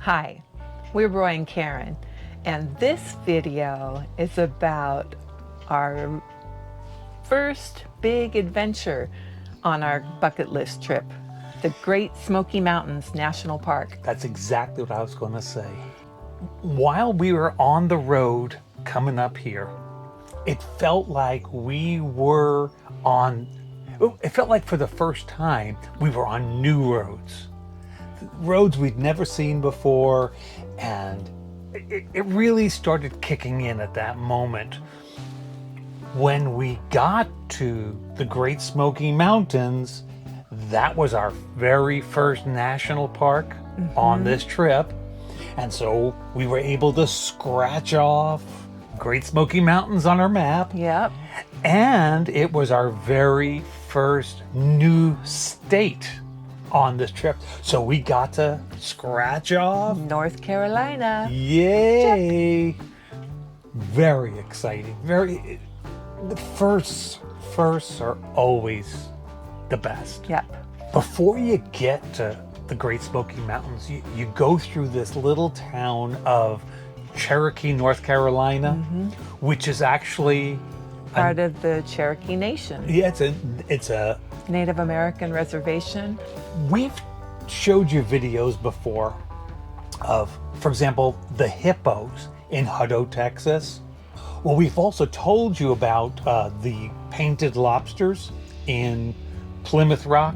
Hi, we're Roy and Karen, and this video is about our first big adventure on our bucket list trip, the Great Smoky Mountains National Park. That's exactly what I was going to say. While we were on the road coming up here, it felt like it felt like for the first time we were on new roads. Roads we'd never seen before, and it really started kicking in at that moment. When we got to the Great Smoky Mountains, that was our very first national park on this trip. And so we were able to scratch off Great Smoky Mountains on our map. Yep. And it was our very first new state on this trip. So we got to scratch off North Carolina. Yay! Very exciting. The firsts are always the best. Yep. Before you get to the Great Smoky Mountains, you go through this little town of Cherokee, North Carolina, which is actually Part of the Cherokee Nation. Yeah, it's a Native American reservation. We've showed you videos before of, for example, the hippos in Hutto, Texas. Well, we've also told you about the painted lobsters in Plymouth Rock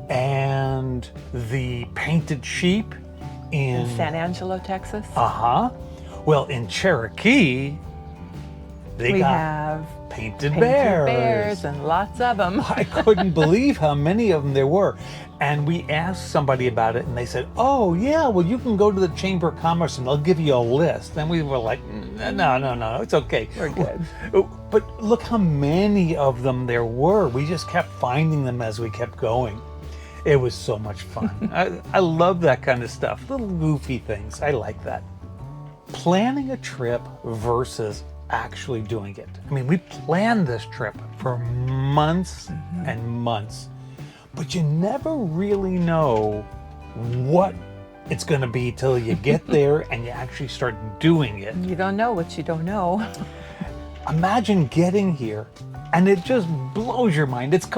and the painted sheep in San Angelo, Texas. Well, in Cherokee, we have painted bears and lots of them. I couldn't believe how many of them there were. And we asked somebody about it, and they said, oh, yeah, well, you can go to the Chamber of Commerce and they'll give you a list. And we were like, no, it's okay. We're good. But look how many of them there were. We just kept finding them as we kept going. It was so much fun. I love that kind of stuff. Little goofy things. I like that. Planning a trip versus actually doing it. I mean, we planned this trip for months and months, but you never really know what it's going to be till you get there and you actually start doing it. You don't know what you don't know. Imagine getting here and it just blows your mind. It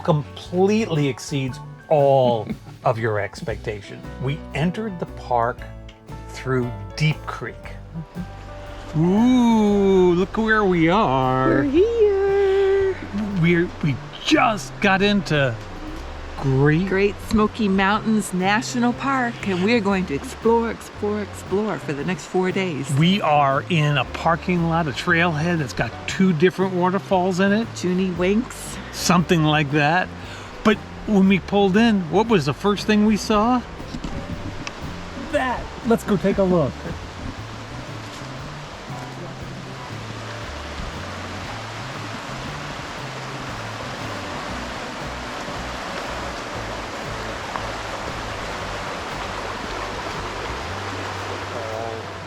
completely exceeds all of your expectation. We entered the park through Deep Creek. Ooh, look where we are. We're here. We just got into Great Smoky Mountains National Park, and we're going to explore for the next 4 days. We are in a parking lot, a trailhead that's got 2 different waterfalls in it. Junie Winks. Something like that. But when we pulled in, what was the first thing we saw? That. Let's go take a look.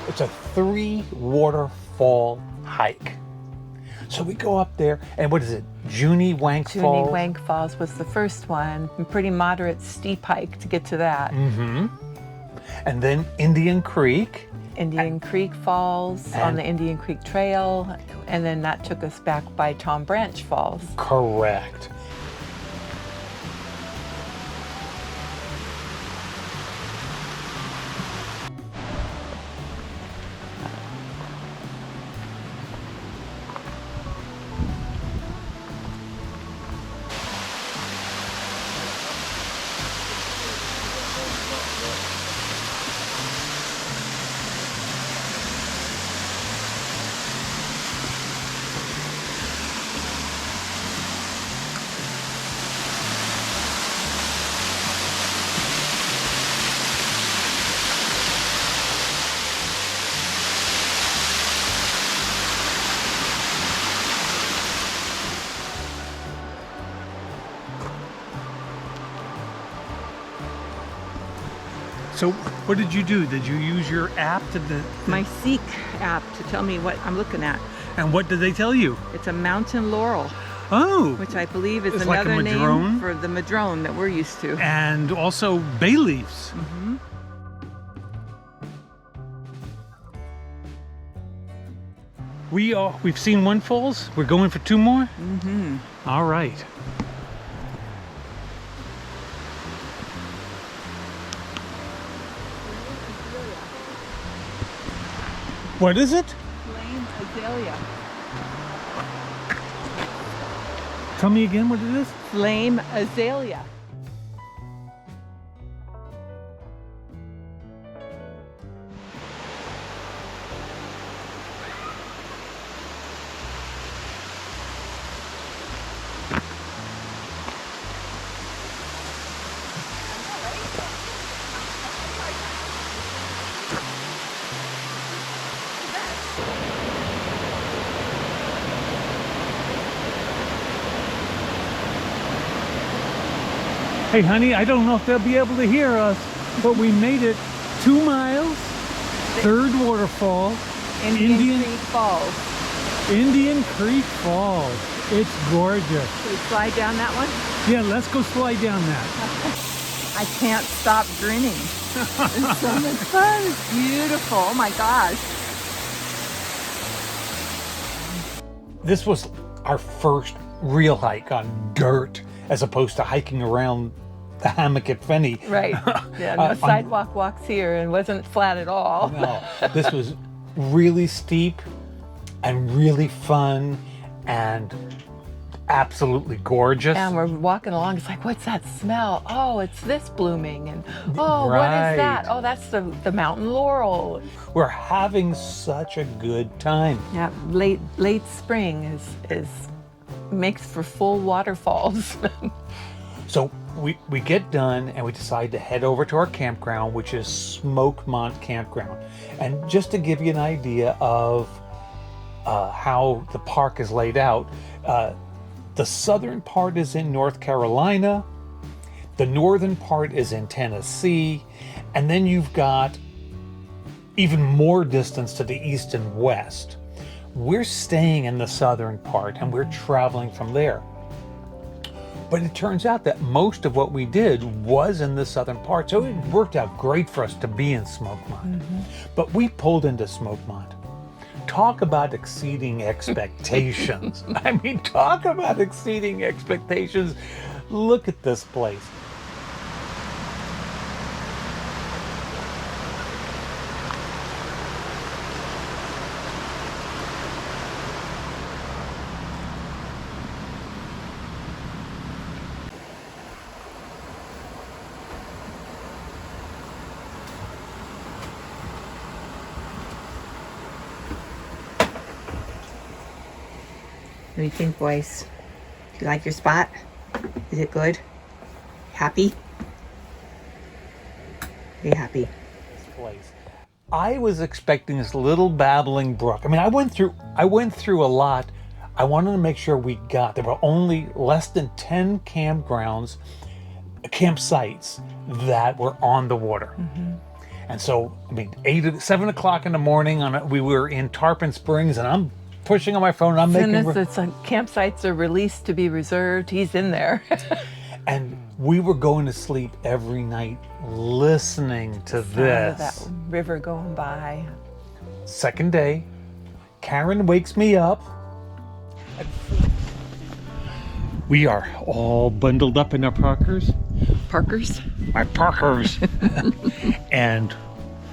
It's a 3 waterfall hike. So we go up there, and what is it? Junie Wank Falls? Junie Wank Falls was the first one. A pretty moderate steep hike to get to that. And then Indian Creek. Indian Creek Falls on the Indian Creek Trail, and then that took us back by Tom Branch Falls. Correct. So what did you do? Did you use your app to My Seek app to tell me what I'm looking at. And what did they tell you? It's a mountain laurel. Oh. Which I believe is it's another like a madrone? name for the madrone that we're used to. And also bay leaves. Mm-hmm. We've seen one falls. We're going for 2 more? Mm-hmm. All right. What is it? Flame azalea. Tell me again what it is. Flame azalea. Hey honey, I don't know if they'll be able to hear us, but we made it 2 miles, 3rd waterfall, Indian Creek Falls. Indian Creek Falls. It's gorgeous. Should we slide down that one? Yeah, let's go slide down that. I can't stop grinning. It's so much fun. It's beautiful. Oh my gosh. This was our first real hike on dirt, as opposed to hiking around the hammock at Fenny. Right. Yeah, no sidewalk walks here, and wasn't flat at all. No, this was really steep and really fun and absolutely gorgeous. And we're walking along, it's like, what's that smell? Oh, it's this blooming. And oh, what Right. is that? Oh, that's the mountain laurel. We're having such a good time. Yeah, late spring is makes for full waterfalls. So we get done and we decide to head over to our campground, which is Smokemont Campground. And just to give you an idea of how the park is laid out, the southern part is in North Carolina, the northern part is in Tennessee, and then you've got even more distance to the east and west. We're staying in the southern part and we're traveling from there. But it turns out that most of what we did was in the southern part, so it worked out great for us to be in Smokemont. But we pulled into Smokemont. Talk about exceeding expectations. I mean, talk about exceeding expectations. Look at this place. What do you think, boys? Do you like your spot? Is it good? Happy? Are you happy? Place. I was expecting this little babbling brook. I mean, I went through a lot. I wanted to make sure we got. There were only less than 10 campsites that were on the water. And so, I mean, 7 o'clock in the morning, we were in Tarpon Springs, and I'm pushing on my phone. And I'm making. It's campsites are released to be reserved. He's in there. And we were going to sleep every night listening to this. That river going by. Second day, Karen wakes me up. We are all bundled up in our parkers. Parkers? My parkers. And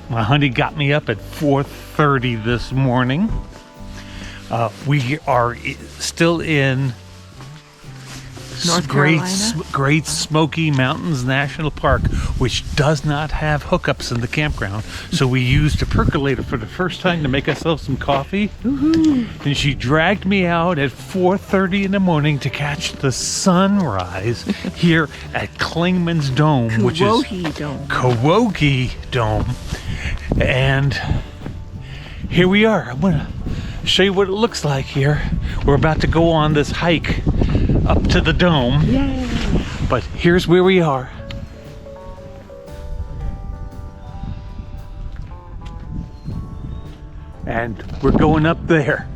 my honey got me up at 4:30 this morning. We are still in North Carolina? Great Smoky Mountains National Park, which does not have hookups in the campground. So we used a percolator for the first time to make ourselves some coffee. Woohoo. And she dragged me out at 4:30 in the morning to catch the sunrise here at Clingmans Dome, which is Kawoki Dome. And here we are. I'm gonna show you what it looks like here. We're about to go on this hike up to the dome. Yay. But here's where we are. And we're going up there.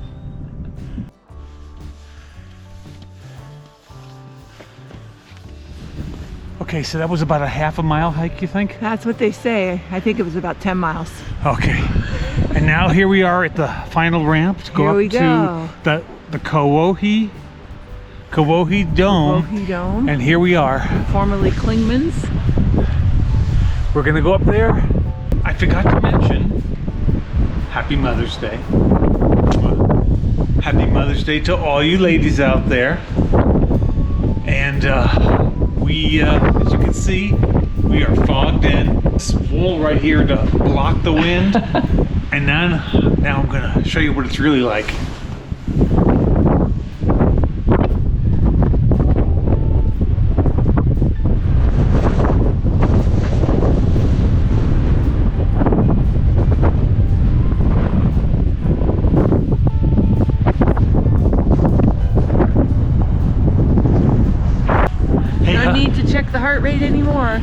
Okay, so that was about a half a mile hike, you think? That's what they say. I think it was about 10 miles. Okay. And now here we are at the final ramp to go Here up we go. to the Kawohi Dome. Kawohi Dome. And here we are. Formerly Clingmans. We're gonna go up there. I forgot to mention, Happy Mother's Day. Happy Mother's Day to all you ladies out there. And we, as you can see, we are fogged in. This wall right here to block the wind. And now I'm gonna show you what it's really like. No need to check the heart rate anymore.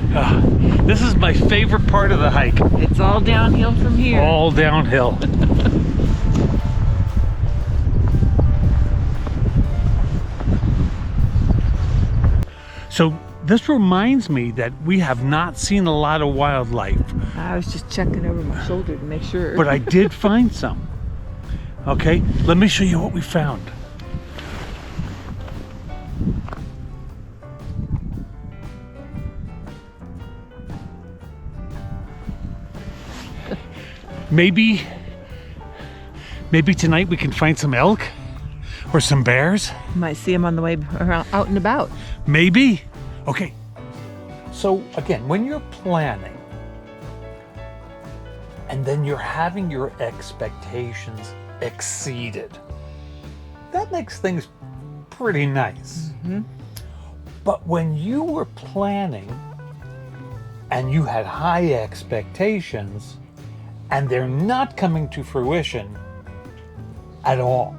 This is my favorite part of the hike. It's all downhill from here. All downhill. So this reminds me that we have not seen a lot of wildlife, I was just checking over my shoulder to make sure. but I did find some. Okay, let me show you what we found. Maybe tonight we can find some elk or some bears. Might see them on the way around, out and about. Maybe. Okay. So again, when you're planning and then you're having your expectations exceeded, that makes things pretty nice. But when you were planning and you had high expectations and they're not coming to fruition at all,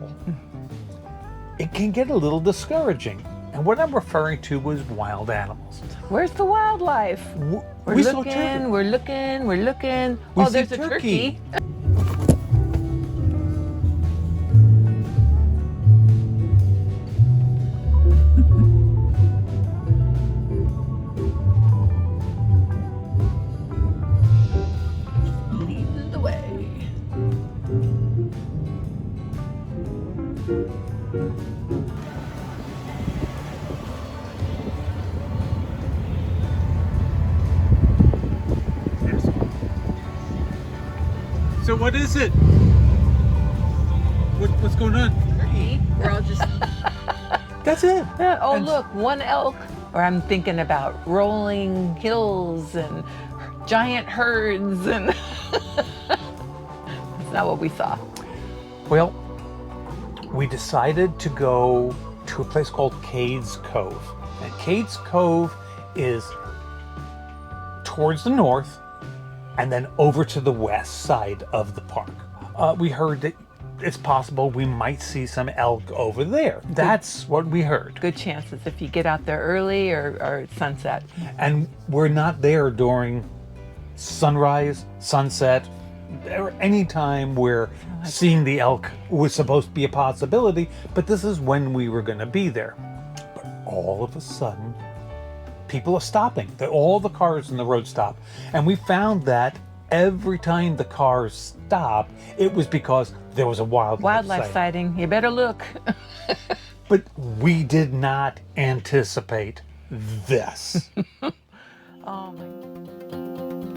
it can get a little discouraging. And what I'm referring to was wild animals. Where's the wildlife? We're We saw looking, turkey. we're looking, we're looking. We Oh, see there's a turkey. turkey. Leading the way. So what is it? What's going on? Turkey. We're all just. That's it. Yeah, oh, And- look, one elk. Or I'm thinking about rolling hills and giant herds, and that's not what we saw. Well, we decided to go to a place called Cades Cove. And Cades Cove is towards the north and then over to the west side of the park. We heard that it's possible we might see some elk over there. That's what we heard. Good chances if you get out there early or sunset. And we're not there during sunrise, sunset, or any time where seeing the elk was supposed to be a possibility, but this is when we were going to be there. But all of a sudden, people are stopping. All the cars in the road stop. And we found that every time the cars stopped, it was because there was a wildlife sighting. Sighting. You better look. But we did not anticipate this. Oh my.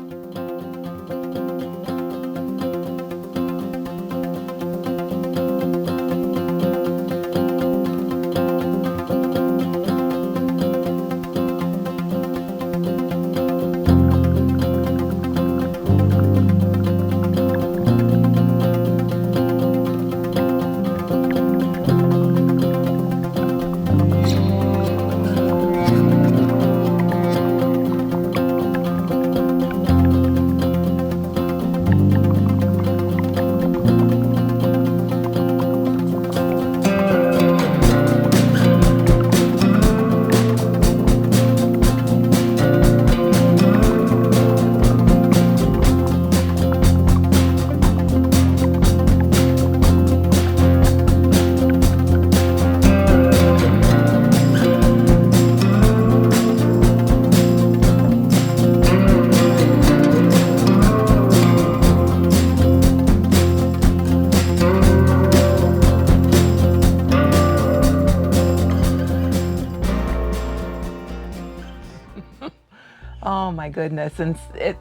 goodness. And it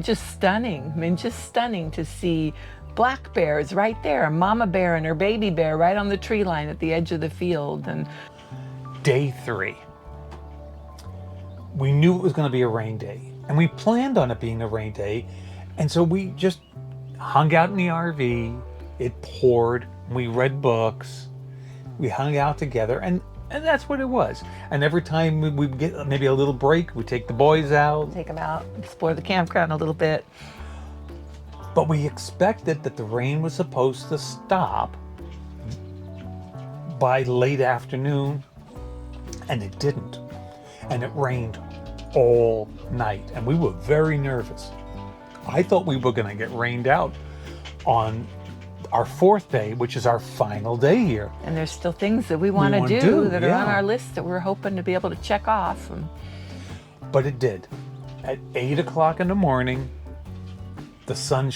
just stunning. I mean, just stunning to see black bears right there, a mama bear and her baby bear right on the tree line at the edge of the field. And Day 3. We knew it was going to be a rain day, and we planned on it being a rain day, and so we just hung out in the RV. It poured, we read books, we hung out together, and that's what it was. And every time we'd get maybe a little break, we'd take the boys out. take them out, explore the campground a little bit. But we expected that the rain was supposed to stop by late afternoon, and it didn't. And it rained all night, and we were very nervous. I thought we were going to get rained out on our 4th day, which is our final day here. And there's still things that we want to wanna do that are yeah. on our list that we're hoping to be able to check off. But it did. At 8 o'clock in the morning, the sun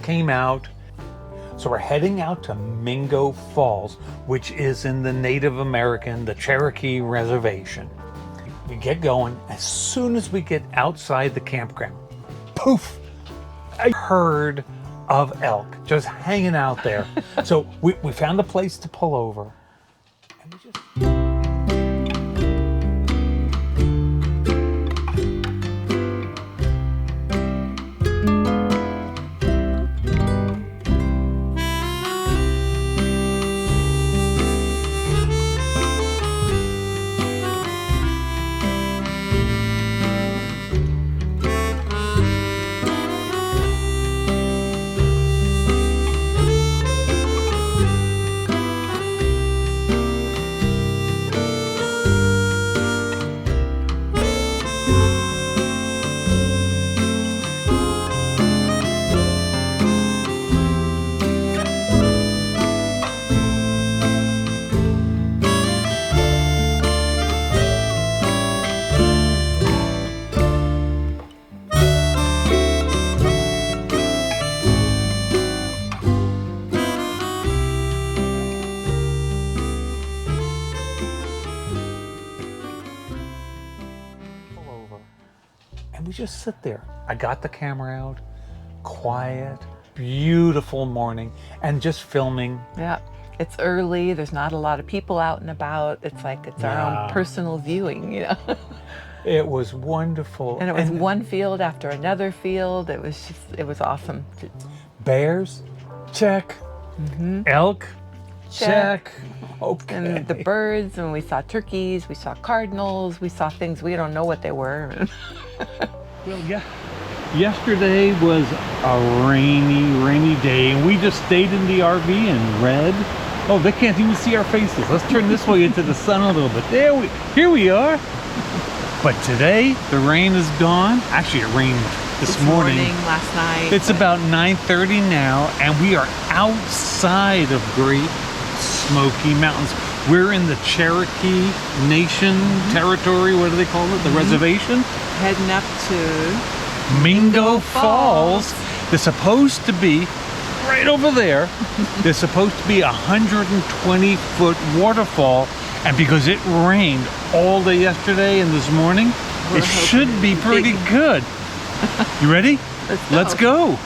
came out. So we're heading out to Mingo Falls, which is in the Native American, the Cherokee Reservation. We get going. As soon as we get outside the campground, poof, a herd of elk just hanging out there. So we found a place to pull over. And we just... we just sit there. I got the camera out, quiet, beautiful morning, and just filming. Yeah, it's early. There's not a lot of people out and about. It's like it's our own personal viewing, you know. It was wonderful. And it was one field after another field. It was awesome. Bears, check. Elk, check. Okay. And the birds, and we saw turkeys, we saw cardinals, we saw things we don't know what they were. Well, yeah. Yesterday was a rainy day, and we just stayed in the RV and read. Oh, they can't even see our faces. Let's turn this way into the sun a little bit. Here we are. But today, the rain is gone. Actually, it rained this morning. Last night. It's about 9:30 now, and we are outside of Great Smoky Mountains. We're in the Cherokee Nation territory. What do they call it? The reservation? Heading up to Mingo Falls. They're supposed to be right over there. They're supposed to be a 120-foot waterfall, and because it rained all day yesterday and this morning, it should be pretty good. You ready? Let's go.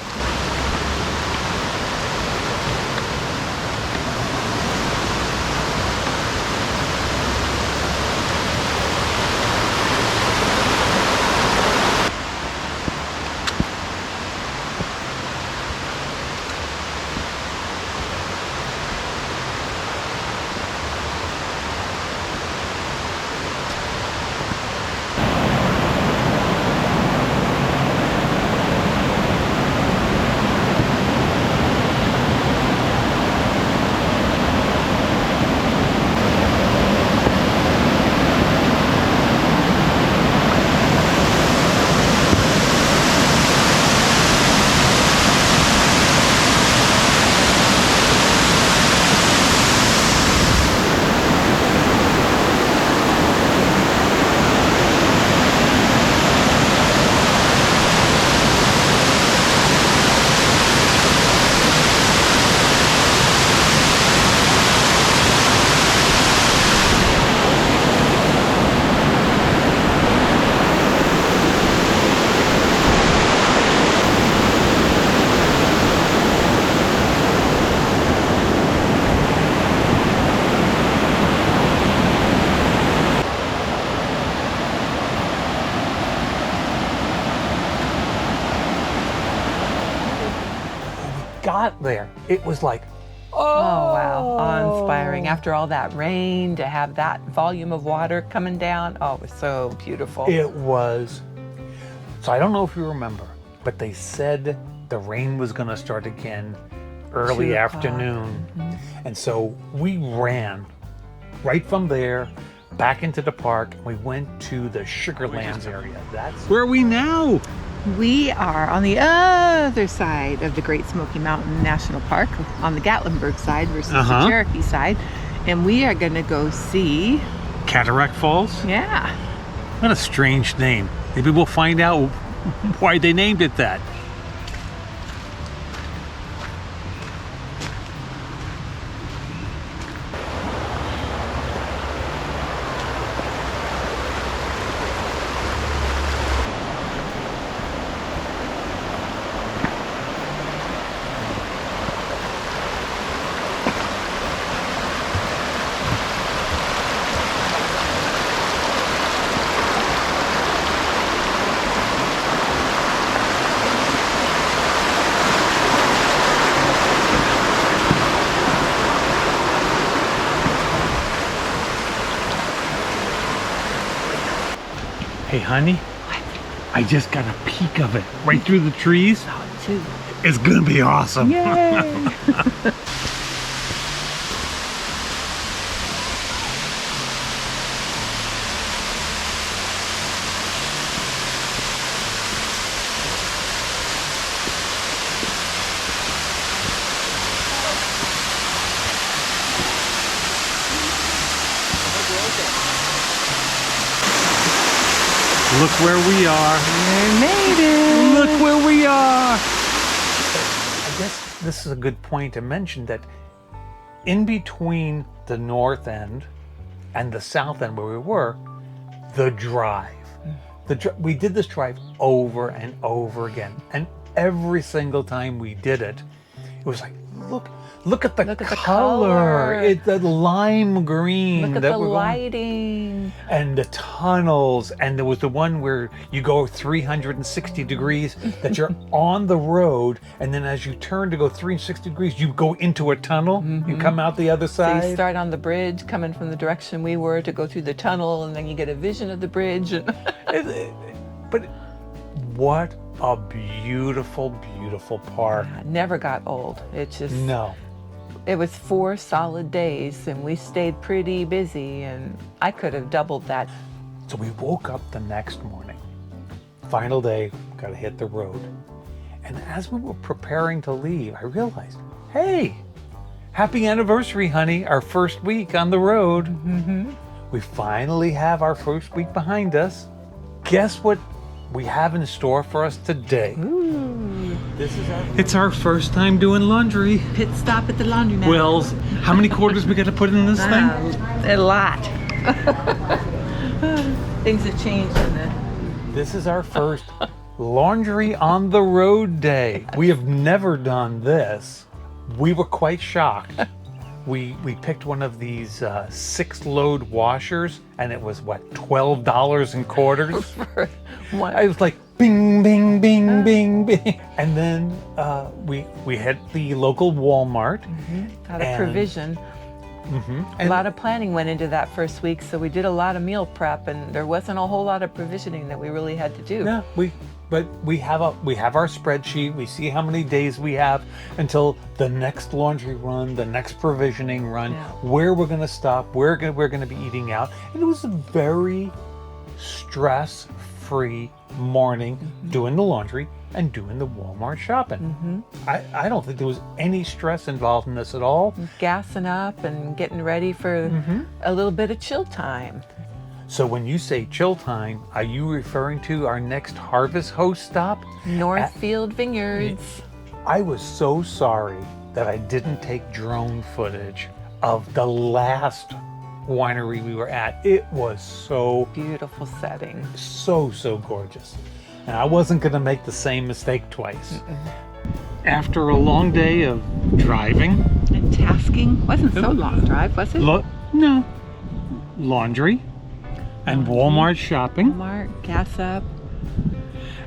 got there, it was like, Oh, wow. Awe-inspiring. After all that rain, to have that volume of water coming down. Oh, it was so beautiful. It was. So I don't know if you remember, but they said the rain was going to start again early 2 o'clock. afternoon. And so we ran right from there back into the park. And we went to the Sugarlands area. That's Where are we now? We are on the other side of the Great Smoky Mountain National Park, on the Gatlinburg side versus the Cherokee side. And we are going to go see, Cataract Falls? yeah. What a strange name. Maybe we'll find out why they named it that. Hey, honey, I just got a peek of it right through the trees. Too. It's gonna be awesome. Yay! Look where we are. We made it! Look where we are. I guess this is a good point to mention that in between the north end and the south end where we were, the drive. We did this drive over and over again. And every single time we did it, it was like, look at the color. It's the lime green. Look at that the we're going- lighting. and the tunnels, and there was the one where you go 360 degrees that you're on the road, and then as you turn to go 360 degrees you go into a tunnel. You come out the other So side. you start on the bridge, coming from the direction we were to go through the tunnel, and then you get a vision of the bridge. But what a beautiful, beautiful park. Never got old. It just, No. it was 4 solid days, and we stayed pretty busy, and I could have doubled that. So we woke up the next morning, final day, gotta hit the road. And as we were preparing to leave, I realized, hey, happy anniversary, honey, our first week on the road. We finally have our first week behind us. Guess what we have in store for us today? This is our It's our first time doing laundry. Pit stop at the laundromat. Wells, how many quarters we got to put in this thing? A lot. Things have changed in the This is our first laundry on the road day. We have never done this. We were quite shocked. We picked one of these 6-load washers, and it was what, $12 in quarters? I was like, bing, bing, bing, bing, bing. And then we hit the local Walmart. lot of And- provision. A lot of planning went into that first week, so we did a lot of meal prep, and there wasn't a whole lot of provisioning that we really had to do. Yeah, we have our spreadsheet. We see how many days we have until the next laundry run, the next provisioning run, Yeah. where we're going to stop, where we're going to be eating out. And it was a very stress-free morning doing the laundry and doing the Walmart shopping. I don't think there was any stress involved in this at all. Gassing up and getting ready for a little bit of chill time. So when you say chill time, are you referring to our next Harvest Host stop? Northfield Vineyards. I was so sorry that I didn't take drone footage of the last winery we were at. It was so Beautiful setting. so gorgeous. And I wasn't going to make the same mistake twice. After a long day of driving, And tasking. Wasn't so long drive, was it? no, laundry, and Walmart shopping, Walmart, gas up.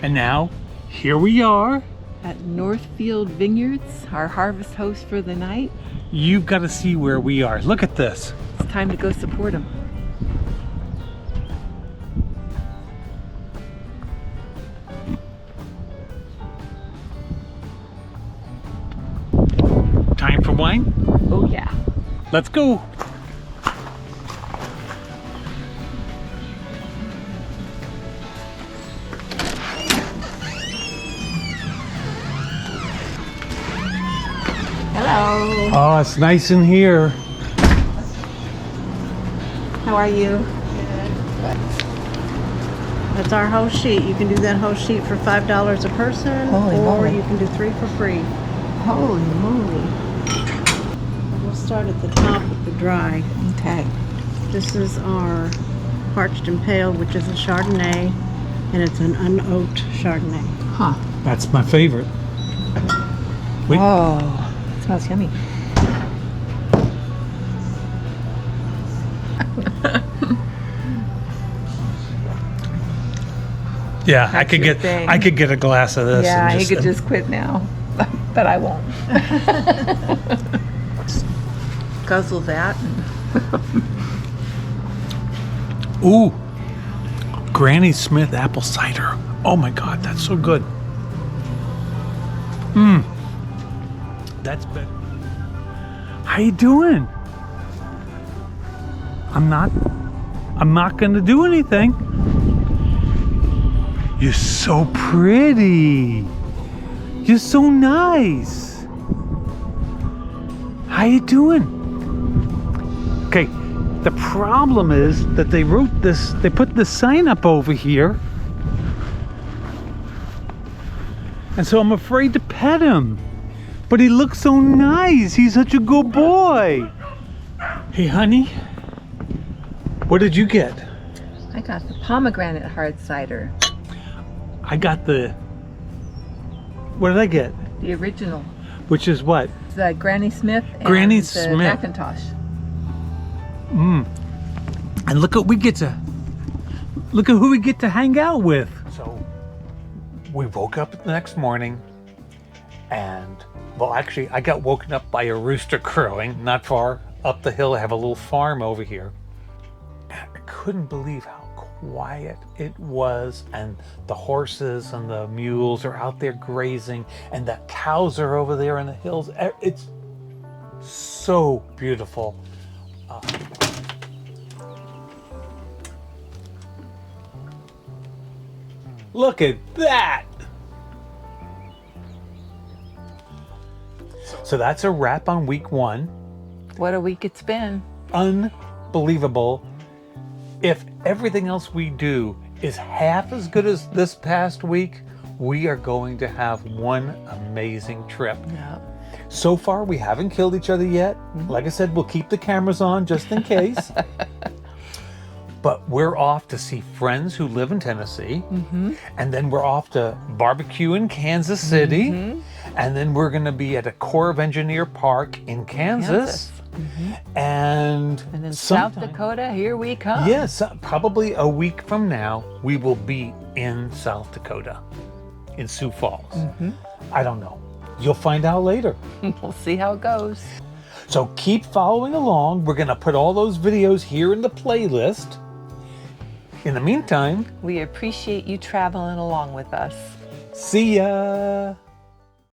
and now here we are at Northfield Vineyards, our harvest host for the night. You've got to see where we are. Look at this. It's time to go support them. Time for wine? Oh yeah. Let's go. Hello. Oh, it's nice in here. How are you? That's our whole sheet. You can do that whole sheet for $5 a person, Holy or moly. you can do 3 for free. Holy moly. We'll start at the top with the dry. Okay. This is our parched and pale, which is a Chardonnay, and it's an unoaked Chardonnay. Huh. That's my favorite. Wait. Oh, it smells yummy. Yeah, That's your thing. I could get a glass of this. Yeah, and you could just quit now, but I won't. Guzzle that. Ooh, Granny Smith apple cider. Oh my God, that's so good. That's better. How you doing? I'm not gonna do anything. You're so pretty. You're so nice. How you doing? Okay, the problem is that they put this sign up over here. And so I'm afraid to pet him. But he looks so nice. He's such a good boy. Hey, honey. What did you get? I got the pomegranate hard cider, I got the... What did I get? the original. Which is what? The Granny Smith and Granny the Smith. Macintosh. And look at who we get to hang out with. So we woke up the next morning and, well, actually I got woken up by a rooster crowing not far up the hill. I have a little farm over here. And I couldn't believe how quiet it was, and the horses and the mules are out there grazing, and the cows are over there in the hills. It's so beautiful. Look at that! So that's a wrap on week 1. What a week it's been. Unbelievable. If everything else we do is half as good as this past week, we are going to have one amazing trip. Yeah. So far, we haven't killed each other yet. Like I said, we'll keep the cameras on just in case. But we're off to see friends who live in Tennessee. And then we're off to barbecue in Kansas City. And then we're going to be at a Corps of Engineer Park in Kansas. And then South sometime- Dakota, here we come. Yes, probably a week from now, we will be in South Dakota, in Sioux Falls. I don't know. You'll find out later. We'll see how it goes. So keep following along. We're going to put all those videos here in the playlist. In the meantime, We appreciate you traveling along with us. see ya.